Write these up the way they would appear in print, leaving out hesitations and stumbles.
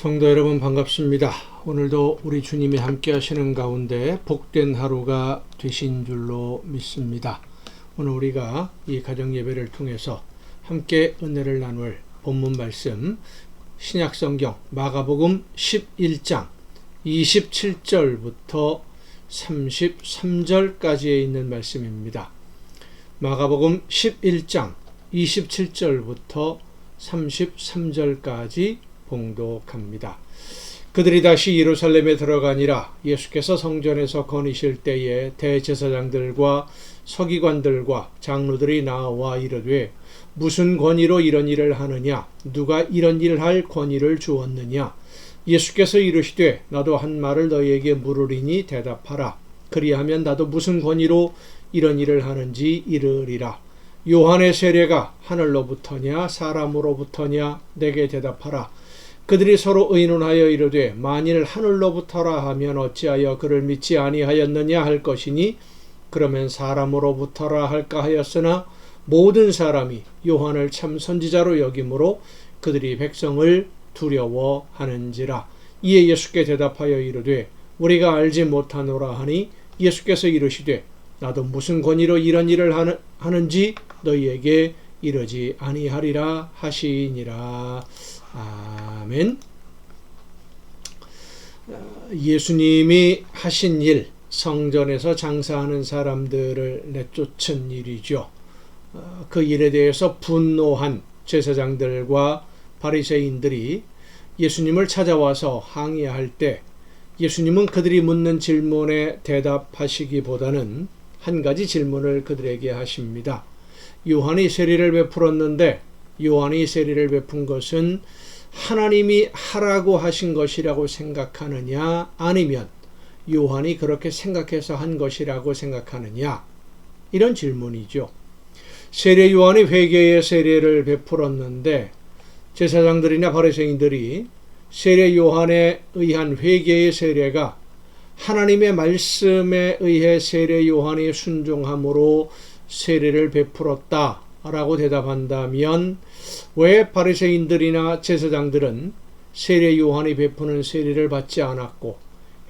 성도 여러분 반갑습니다. 오늘도 우리 주님이 함께 하시는 가운데 복된 하루가 되신 줄로 믿습니다. 오늘 우리가 이 가정 예배를 통해서 함께 은혜를 나눌 본문 말씀 신약성경 마가복음 11장 27절부터 33절까지에 있는 말씀입니다. 마가복음 11장 27절부터 33절까지 봉독합니다. 그들이 다시 예루살렘에 들어가니라. 예수께서 성전에서 거니실 때에 대제사장들과 서기관들과 장로들이 나와 이르되 무슨 권위로 이런 일을 하느냐? 누가 이런 일을 할 권위를 주었느냐? 예수께서 이르시되 나도 한 말을 너희에게 물으리니 대답하라. 그리하면 나도 무슨 권위로 이런 일을 하는지 이르리라. 요한의 세례가 하늘로부터냐 사람으로부터냐? 내게 대답하라. 그들이 서로 의논하여 이르되 만일 하늘로부터라 하면 어찌하여 그를 믿지 아니하였느냐 할 것이니 그러면 사람으로부터라 할까 하였으나 모든 사람이 요한을 참 선지자로 여김으로 그들이 백성을 두려워하는지라. 이에 예수께 대답하여 이르되 우리가 알지 못하노라 하니 예수께서 이르시되 나도 무슨 권위로 이런 일을 하는지 너희에게 이르지 아니하리라 하시니라. 아멘. 예수님이 하신 일, 성전에서 장사하는 사람들을 내쫓은 일이죠. 그 일에 대해서 분노한 제사장들과 바리새인들이 예수님을 찾아와서 항의할 때 예수님은 그들이 묻는 질문에 대답하시기보다는 한 가지 질문을 그들에게 하십니다. 요한이 세례를 베풀었는데 요한이 세례를 베푼 것은 하나님이 하라고 하신 것이라고 생각하느냐 아니면 요한이 그렇게 생각해서 한 것이라고 생각하느냐, 이런 질문이죠. 세례 요한이 회개의 세례를 베풀었는데 제사장들이나 바리새인들이 세례 요한에 의한 회개의 세례가 하나님의 말씀에 의해 세례 요한이 순종함으로 세례를 베풀었다 라고 대답한다면 왜 바리새인들이나 제사장들은 세례 요한이 베푸는 세례를 받지 않았고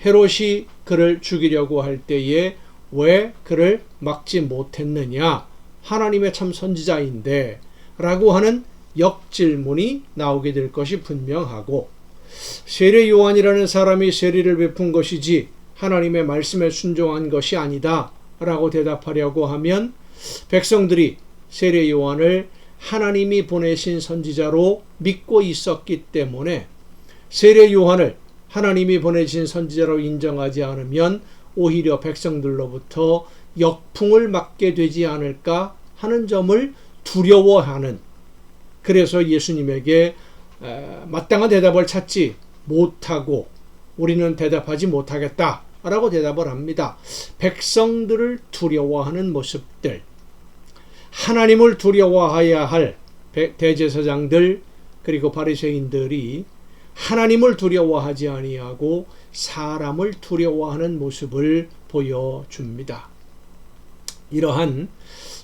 헤롯이 그를 죽이려고 할 때에 왜 그를 막지 못했느냐? 하나님의 참 선지자인데 라고 하는 역질문이 나오게 될 것이 분명하고, 세례 요한이라는 사람이 세례를 베푼 것이지 하나님의 말씀에 순종한 것이 아니다 라고 대답하려고 하면 백성들이 세례 요한을 하나님이 보내신 선지자로 믿고 있었기 때문에 세례 요한을 하나님이 보내신 선지자로 인정하지 않으면 오히려 백성들로부터 역풍을 맞게 되지 않을까 하는 점을 두려워하는, 그래서 예수님에게 마땅한 대답을 찾지 못하고 우리는 대답하지 못하겠다 라고 대답을 합니다. 백성들을 두려워하는 모습들, 하나님을 두려워해야 할 대제사장들 그리고 바리새인들이 하나님을 두려워하지 아니하고 사람을 두려워하는 모습을 보여줍니다. 이러한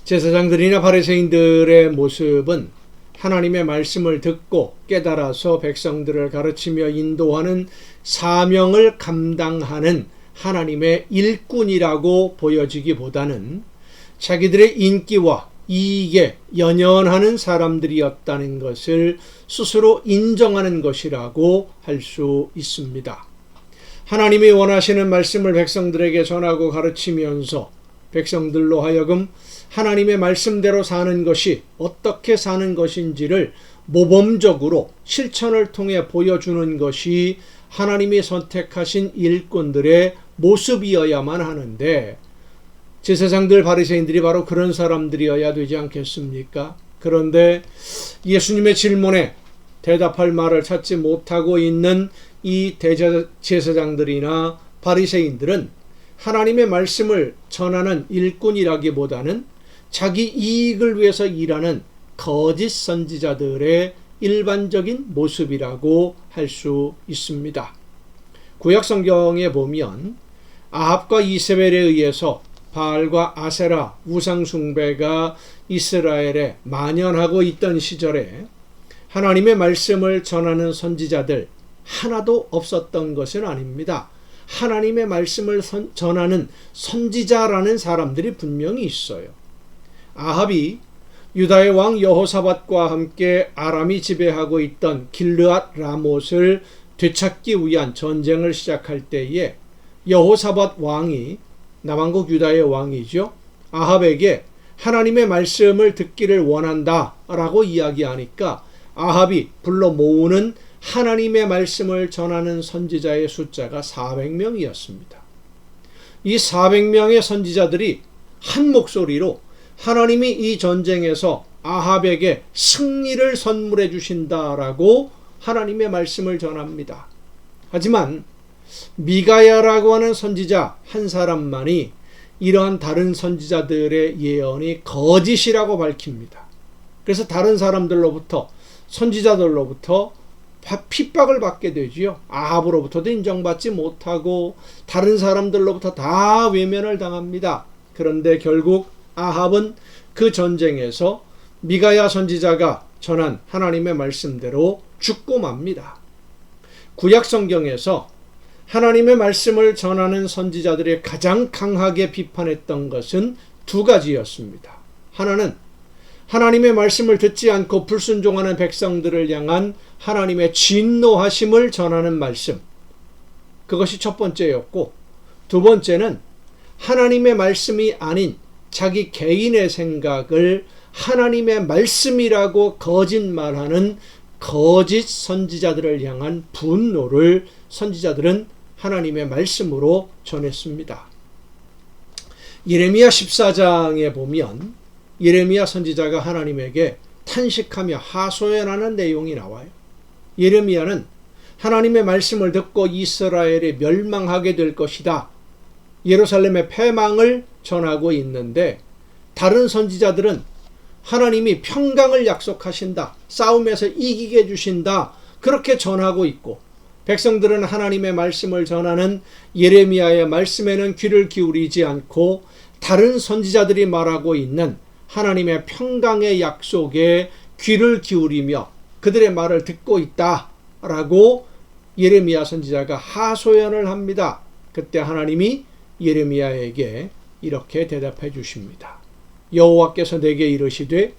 제사장들이나 바리새인들의 모습은 하나님의 말씀을 듣고 깨달아서 백성들을 가르치며 인도하는 사명을 감당하는 하나님의 일꾼이라고 보여지기보다는 자기들의 인기와 이익에 연연하는 사람들이었다는 것을 스스로 인정하는 것이라고 할 수 있습니다. 하나님이 원하시는 말씀을 백성들에게 전하고 가르치면서 백성들로 하여금 하나님의 말씀대로 사는 것이 어떻게 사는 것인지를 모범적으로 실천을 통해 보여주는 것이 하나님이 선택하신 일꾼들의 모습이어야만 하는데, 제사장들 바리새인들이 바로 그런 사람들이어야 되지 않겠습니까? 그런데 예수님의 질문에 대답할 말을 찾지 못하고 있는 이 제사장들이나 바리새인들은 하나님의 말씀을 전하는 일꾼이라기보다는 자기 이익을 위해서 일하는 거짓 선지자들의 일반적인 모습이라고 할 수 있습니다. 구약 성경에 보면 아합과 이세벨에 의해서 바알과 아세라 우상 숭배가 이스라엘에 만연하고 있던 시절에 하나님의 말씀을 전하는 선지자들, 하나도 없었던 것은 아닙니다. 하나님의 말씀을 전하는 선지자라는 사람들이 분명히 있어요. 아합이 유다의 왕 여호사밧과 함께 아람이 지배하고 있던 길르앗 라못을 되찾기 위한 전쟁을 시작할 때에 여호사밧 왕이, 남왕국 유다의 왕이죠, 아합에게 하나님의 말씀을 듣기를 원한다 라고 이야기하니까 아합이 불러 모으는 하나님의 말씀을 전하는 선지자의 숫자가 400명이었습니다. 이 400명의 선지자들이 한 목소리로 하나님이 이 전쟁에서 아합에게 승리를 선물해 주신다라고 하나님의 말씀을 전합니다. 하지만 미가야라고 하는 선지자 한 사람만이 이러한 다른 선지자들의 예언이 거짓이라고 밝힙니다. 그래서 다른 사람들로부터, 선지자들로부터 핍박을 받게 되지요. 아합으로부터도 인정받지 못하고 다른 사람들로부터 다 외면을 당합니다. 그런데 결국 아합은 그 전쟁에서 미가야 선지자가 전한 하나님의 말씀대로 죽고 맙니다. 구약 성경에서 하나님의 말씀을 전하는 선지자들이 가장 강하게 비판했던 것은 두 가지였습니다. 하나는 하나님의 말씀을 듣지 않고 불순종하는 백성들을 향한 하나님의 진노하심을 전하는 말씀, 그것이 첫 번째였고, 두 번째는 하나님의 말씀이 아닌 자기 개인의 생각을 하나님의 말씀이라고 거짓말하는 거짓 선지자들을 향한 분노를 선지자들은 하나님의 말씀으로 전했습니다. 예레미야 14장에 보면 예레미야 선지자가 하나님에게 탄식하며 하소연하는 내용이 나와요. 예레미야는 하나님의 말씀을 듣고 이스라엘이 멸망하게 될 것이다, 예루살렘의 패망을 전하고 있는데, 다른 선지자들은 하나님이 평강을 약속하신다, 싸움에서 이기게 해주신다, 그렇게 전하고 있고, 백성들은 하나님의 말씀을 전하는 예레미야의 말씀에는 귀를 기울이지 않고 다른 선지자들이 말하고 있는 하나님의 평강의 약속에 귀를 기울이며 그들의 말을 듣고 있다라고 예레미야 선지자가 하소연을 합니다. 그때 하나님이 예레미야에게 이렇게 대답해 주십니다. 여호와께서 내게 이르시되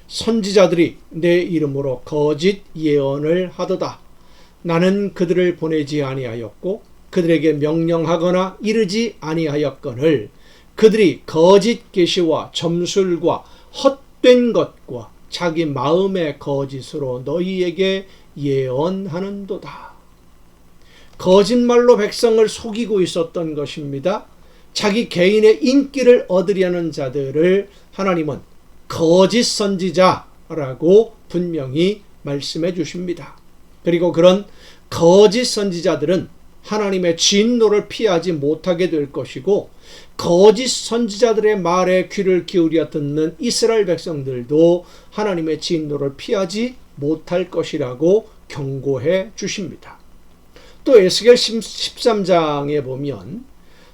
선지자들이 내 이름으로 거짓 예언을 하도다. 나는 그들을 보내지 아니하였고 그들에게 명령하거나 이르지 아니하였거늘 그들이 거짓 계시와 점술과 헛된 것과 자기 마음의 거짓으로 너희에게 예언하는도다. 거짓말로 백성을 속이고 있었던 것입니다. 자기 개인의 인기를 얻으려는 자들을 하나님은 거짓 선지자라고 분명히 말씀해 주십니다. 그리고 그런 거짓 선지자들은 하나님의 진노를 피하지 못하게 될 것이고, 거짓 선지자들의 말에 귀를 기울여 듣는 이스라엘 백성들도 하나님의 진노를 피하지 못할 것이라고 경고해 주십니다. 또 에스겔 13장에 보면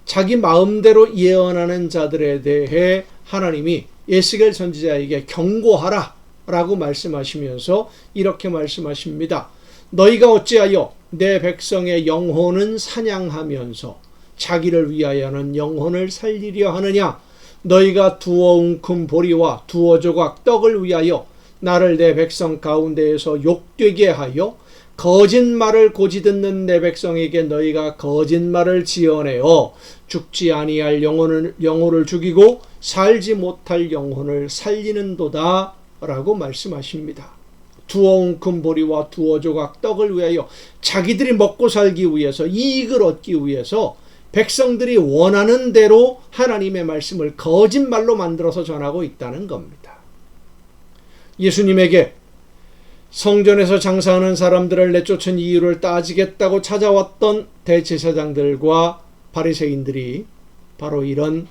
자기 마음대로 예언하는 자들에 대해 하나님이 에스겔 선지자에게 경고하라 라고 말씀하시면서 이렇게 말씀하십니다. 너희가 어찌하여 내 백성의 영혼은 사냥하면서 자기를 위하여는 영혼을 살리려 하느냐? 너희가 두어 웅큼 보리와 두어 조각 떡을 위하여 나를 내 백성 가운데에서 욕되게 하여 거짓말을 고지 듣는 내 백성에게 너희가 거짓말을 지어내어 죽지 아니할 영혼을 죽이고 살지 못할 영혼을 살리는도다 라고 말씀하십니다. 두어 웅큼 보리와 두어 조각 떡을 위하여 자기들이 먹고 살기 위해서, 이익을 얻기 위해서 백성들이 원하는 대로 하나님의 말씀을 거짓말로 만들어서 전하고 있다는 겁니다. 예수님에게 성전에서 장사하는 사람들을 내쫓은 이유를 따지겠다고 찾아왔던 대제사장들과 바리새인들이 바로 이런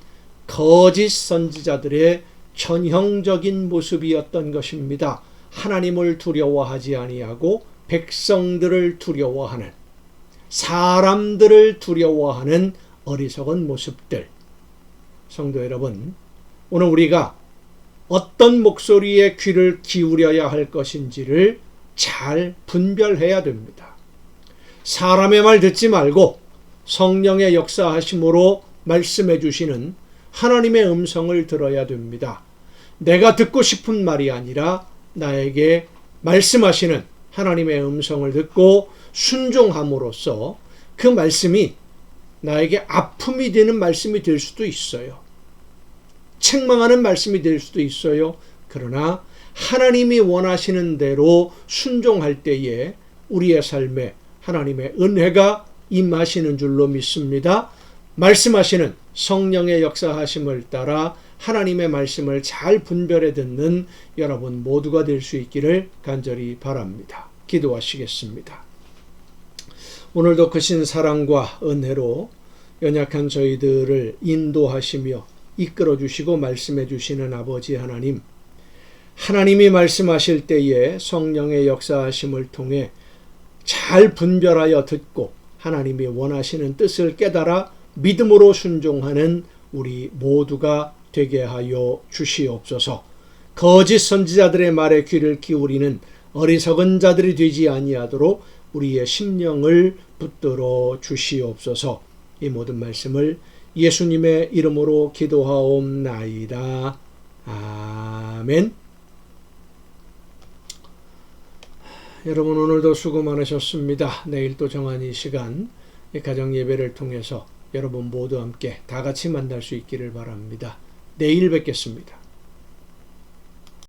거짓 선지자들의 전형적인 모습이었던 것입니다. 하나님을 두려워하지 아니하고 백성들을 두려워하는, 사람들을 두려워하는 어리석은 모습들. 성도 여러분, 오늘 우리가 어떤 목소리에 귀를 기울여야 할 것인지를 잘 분별해야 됩니다. 사람의 말 듣지 말고 성령의 역사하심으로 말씀해 주시는 하나님의 음성을 들어야 됩니다. 내가 듣고 싶은 말이 아니라 나에게 말씀하시는 하나님의 음성을 듣고 순종함으로써 그 말씀이 나에게 아픔이 되는 말씀이 될 수도 있어요. 책망하는 말씀이 될 수도 있어요. 그러나 하나님이 원하시는 대로 순종할 때에 우리의 삶에 하나님의 은혜가 임하시는 줄로 믿습니다. 말씀하시는 성령의 역사하심을 따라 하나님의 말씀을 잘 분별해 듣는 여러분 모두가 될 수 있기를 간절히 바랍니다. 기도하시겠습니다. 오늘도 크신 사랑과 은혜로 연약한 저희들을 인도하시며 이끌어 주시고 말씀해 주시는 아버지 하나님, 하나님이 말씀하실 때에 성령의 역사하심을 통해 잘 분별하여 듣고 하나님이 원하시는 뜻을 깨달아 믿음으로 순종하는 우리 모두가 되게 하여 주시옵소서. 거짓 선지자들의 말에 귀를 기울이는 어리석은 자들이 되지 아니하도록 우리의 심령을 붙들어 주시옵소서. 이 모든 말씀을 예수님의 이름으로 기도하옵나이다. 아멘. 여러분 오늘도 수고 많으셨습니다. 내일 또 정한 이 시간 가정 예배를 통해서 여러분 모두 함께 다 같이 만날 수 있기를 바랍니다. 내일 뵙겠습니다.